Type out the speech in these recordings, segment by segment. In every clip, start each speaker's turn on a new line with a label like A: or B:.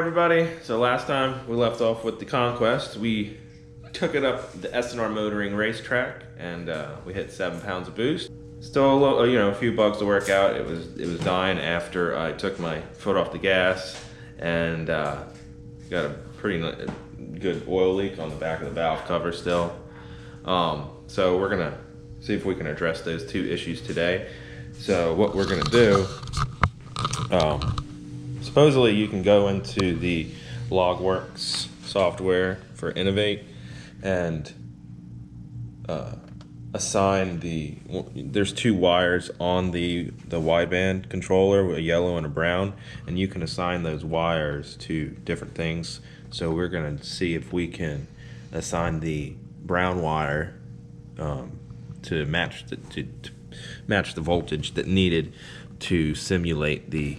A: everybody. So last time we left off with the Conquest. We took it up the sandrmotoring racetrack and we hit 7 pounds of boost. Still a few bugs to work out. It was dying after I took my foot off the gas and got a pretty good oil leak on the back of the valve cover still. So we're gonna see if we can address those two issues today. So what we're gonna do, supposedly you can go into the Logworks software for Innovate and assign there's 2 wires on the wideband controller, a yellow and a brown, and you can assign those wires to different things. So we're gonna see if we can assign the brown wire to match the voltage that needed to simulate the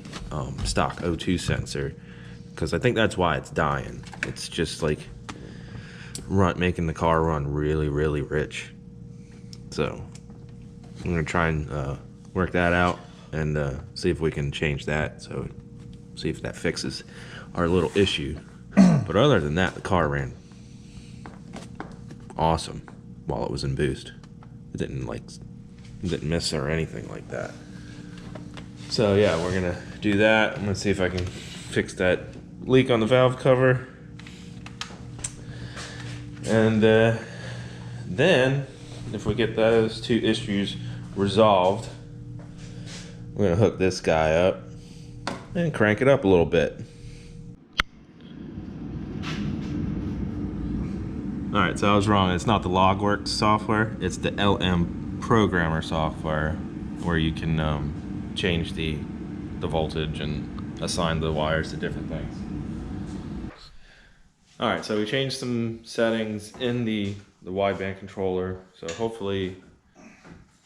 A: stock O2 sensor, because I think that's why it's dying. It's just like making the car run really rich. So I'm gonna try and work that out and see if we can change that, so see if that fixes our little issue. But other than that, the car ran awesome while it was in boost. It didn't miss or anything like that. So yeah, we're gonna do that. I'm gonna see if I can fix that leak on the valve cover. And then, if we get those 2 issues resolved, we're gonna hook this guy up and crank it up a little bit. Alright, so I was wrong. It's not the Logworks software, it's the LM programmer software, where you can change the voltage and assign the wires to different things. Alright, so we changed some settings in the wideband controller, so hopefully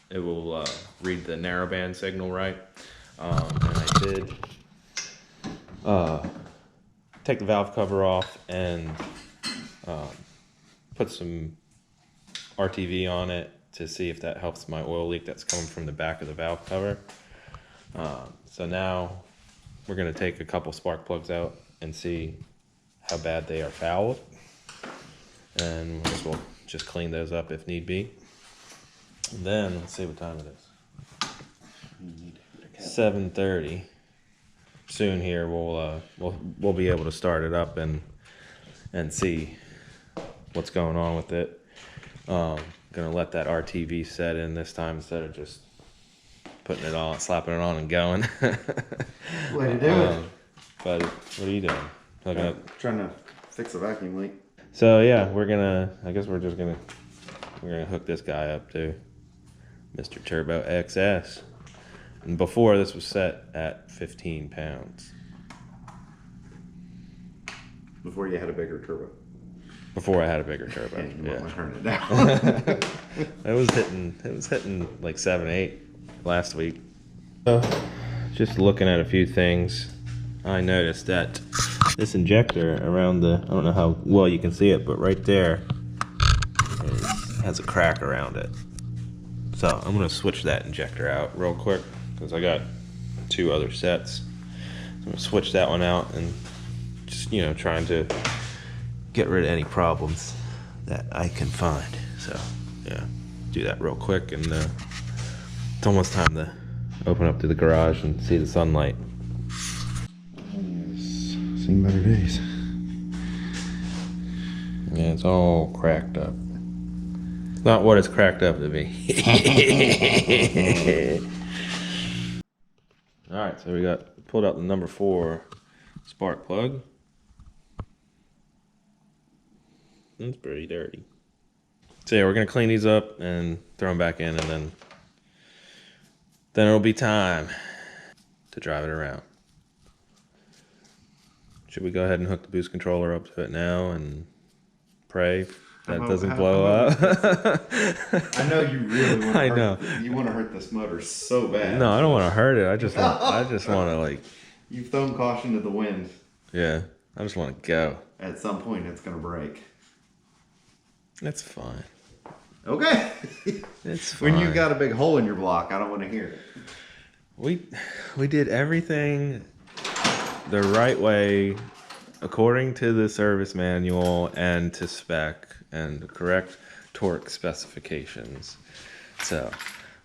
A: it will read the narrowband signal right. And I did take the valve cover off and put some RTV on it to see if that helps my oil leak that's coming from the back of the valve cover. So now we're going to take a couple spark plugs out and see how bad they are fouled, and we'll just clean those up if need be. And then let's see what time it is. 7:30. Soon here we'll be able to start it up and see what's going on with it. Gonna let that RTV set in this time instead of just putting it on, slapping it on and going.
B: Way to do it.
A: But what are you doing?
B: Trying to fix a vacuum leak.
A: So yeah, we're gonna hook this guy up to Mr. Turbo XS. And before, this was set at 15 pounds.
B: Before you had a bigger turbo.
A: Before I had a bigger turbo.
B: And you
A: yeah.
B: want to turn it down.
A: It was hitting like 7, 8 last week. So, just looking at a few things, I noticed that this injector around I don't know how well you can see it, but right there has a crack around it. So I'm gonna switch that injector out real quick because I got 2 other sets. So I'm gonna switch that one out and just trying to get rid of any problems that I can find. So yeah, do that real quick, and it's almost time to open up to the garage and see the sunlight.
B: Seen better days.
A: Yeah, it's all cracked up. Not what it's cracked up to be. Alright, so we pulled out the number 4 spark plug. It's pretty dirty. So yeah, we're gonna clean these up and throw them back in, and then it'll be time to drive it around. Should we go ahead and hook the boost controller up to it now and pray that it doesn't blow up?
B: I know you really want to
A: I know.
B: You want to hurt this motor so bad.
A: No, I don't want to hurt it. I just want to like...
B: You've thrown caution to the wind.
A: Yeah, I just want to go.
B: At some point, it's going to break.
A: It's fine.
B: Okay.
A: It's fine.
B: When you've got a big hole in your block, I don't want to hear it.
A: We did everything the right way according to the service manual and to spec and the correct torque specifications. So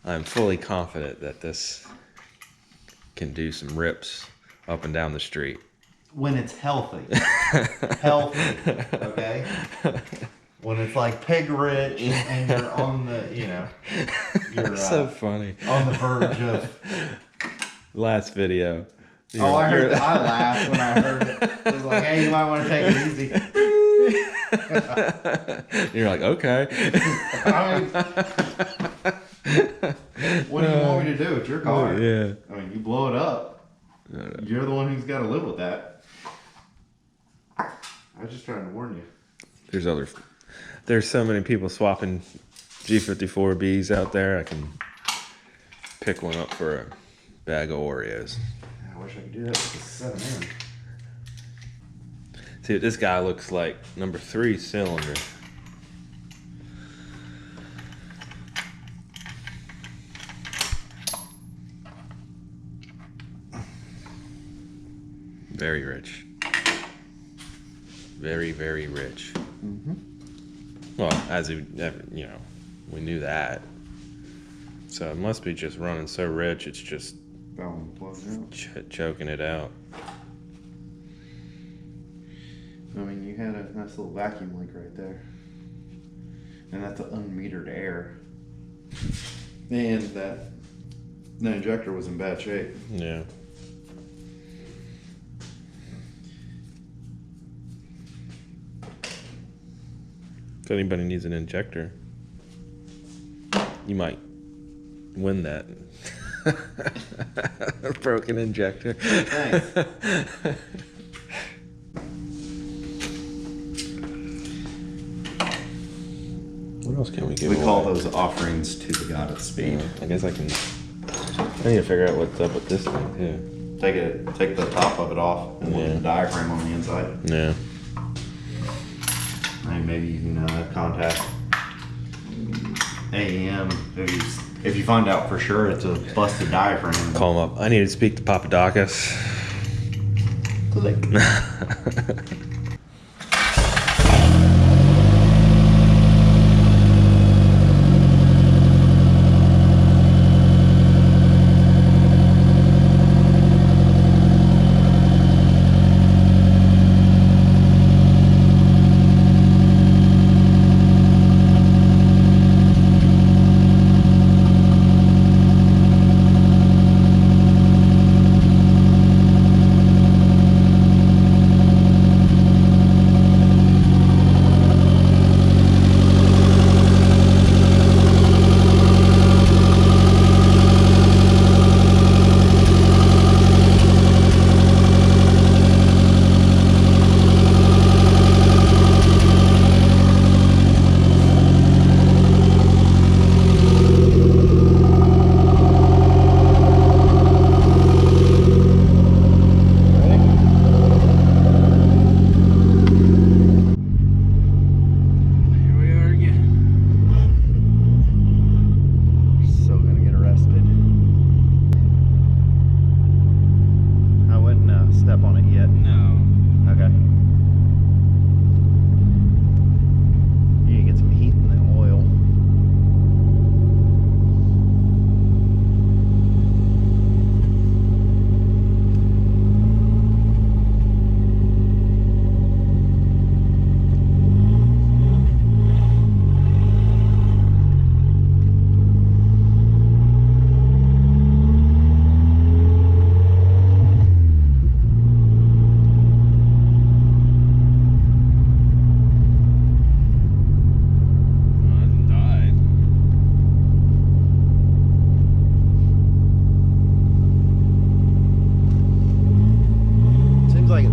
A: I'm fully confident that this can do some rips up and down the street.
B: When it's healthy. Healthy, okay? When it's like pig rich and you're on the, you're
A: That's so funny.
B: on the verge of.
A: Last video.
B: Oh, I heard. I laughed when I heard it. It was like, hey, you might want to take it easy.
A: You're like, okay.
B: I mean, what do you want me to do? It's your car.
A: Yeah.
B: I mean, you blow it up. You're the one who's got to live with that. I was just trying to warn you.
A: There's so many people swapping G54Bs out there. I can pick one up for a bag of Oreos.
B: I wish I could do that with a 7M.
A: See, this guy looks like number 3 cylinder. Very rich. Very, very rich.
B: Mm-hmm.
A: Well, we knew that. So it must be just running so rich, it's just choking it out.
B: I mean, you had a nice little vacuum leak right there. And that's an unmetered air. And the injector was in bad shape.
A: Yeah. If anybody needs an injector, you might win that. A broken injector.
B: Thanks.
A: What else can we give
B: We
A: away?
B: call those offerings to the god of speed.
A: I guess I need to figure out what's up with this thing too.
B: Take the top of it off and look at the diaphragm on the inside.
A: Yeah.
B: I mean, maybe you can contact AEM if you find out for sure it's a busted diaphragm.
A: Call him up. I need to speak to Papadakis.
B: Click.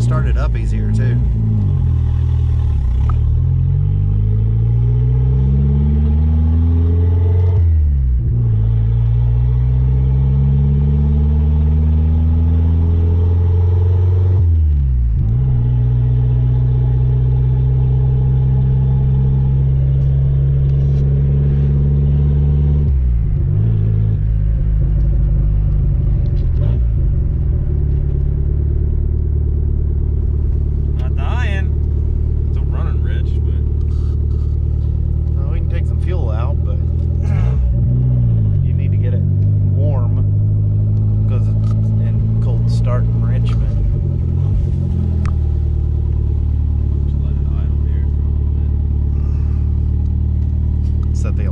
B: Started up easier too.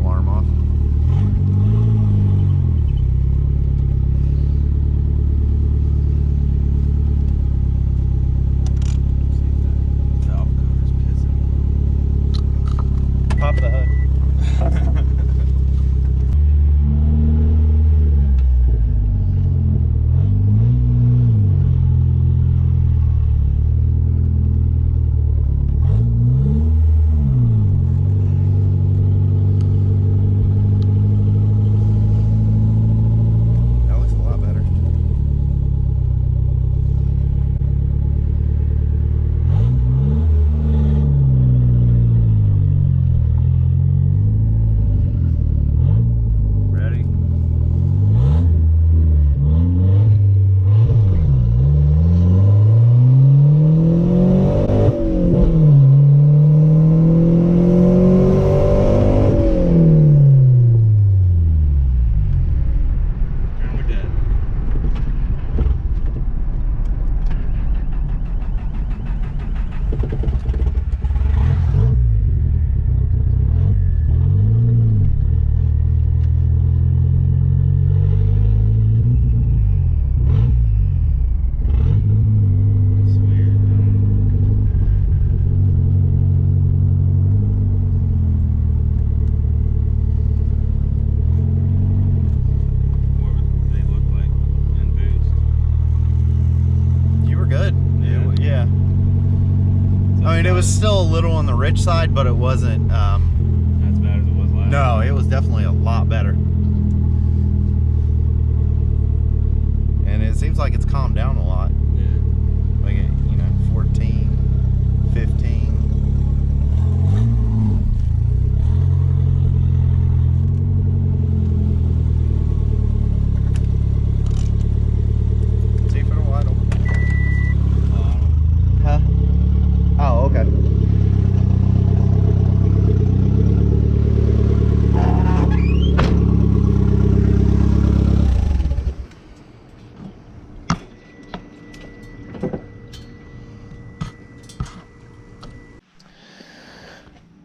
B: alarm off. Pop the hood. That looks a lot better.
A: Ready? And we're dead. It's weird. What would they look like in boost?
B: You were good.
A: Yeah.
B: Yeah. I mean, it was still a little on the rich side, but it wasn't.
A: Not as bad as it was last.
B: No, it was definitely a lot better. And it seems like it's calmed down a lot.
A: Yeah.
B: Like, 14, 15. See if it'll idle. Huh? Oh, okay.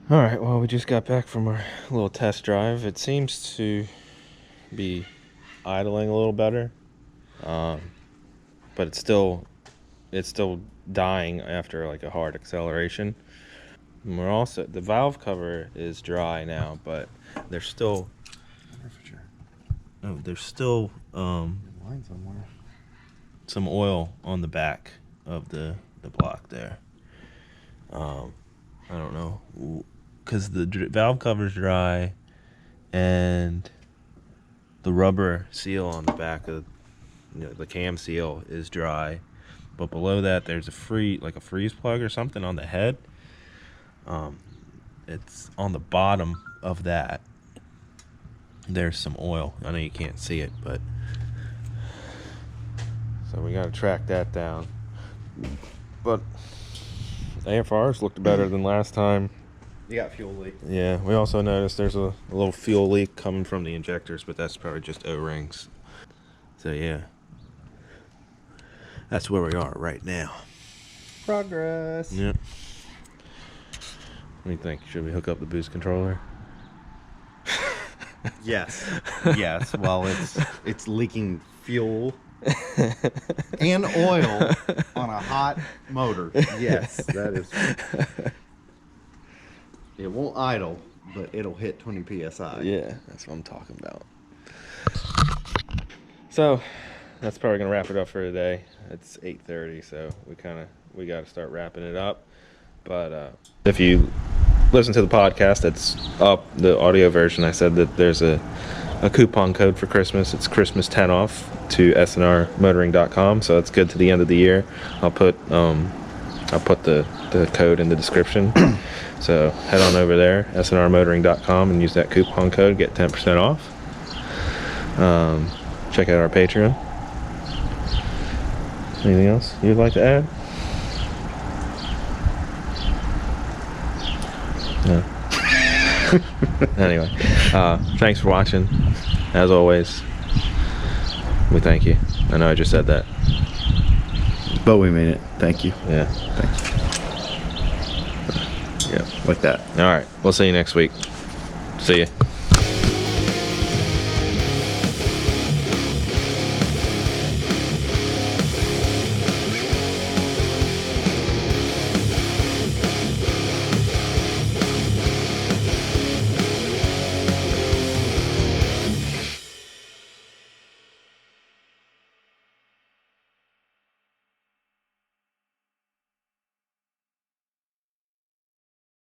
A: All right, well, we just got back from our little test drive. It seems to be idling a little better, but it's still dying after like a hard acceleration. And we're also, the valve cover is dry now, but there's still
B: Line somewhere.
A: some oil on the back of the block there. I don't know, because the valve cover's dry and the rubber seal on the back of the cam seal is dry, but below that there's a freeze plug or something on the head. It's on the bottom of that. There's some oil. I know you can't see it, but so we got to track that down. But AFRs looked better than last time.
B: You got fuel leak.
A: Yeah, we also noticed there's a little fuel leak coming from the injectors, but that's probably just O-rings. So yeah, that's where we are right now.
B: Progress.
A: Yep. What do you think? Should we hook up the boost controller?
B: Yes. Yes. Well, it's leaking fuel and oil on a hot motor. Yes, that is. It won't idle, but it'll hit 20 psi.
A: Yeah, that's what I'm talking about. So that's probably gonna wrap it up for today. It's 8:30, so we got to start wrapping it up. But if you listen to the podcast, it's up, the audio version. I said that there's a coupon code for Christmas. It's Christmas 10 off to sandrmotoring.com, so it's good to the end of the year. I'll put the code in the description. So head on over there, sandrmotoring.com, and use that coupon code, get 10% off. Check out our Patreon. Anything else you'd like to add? No. Anyway, thanks for watching. As always, we thank you. I know I just said that.
B: But we mean it. Thank you.
A: Yeah.
B: Thanks.
A: Yeah.
B: Like that.
A: All right. We'll see you next week. See ya.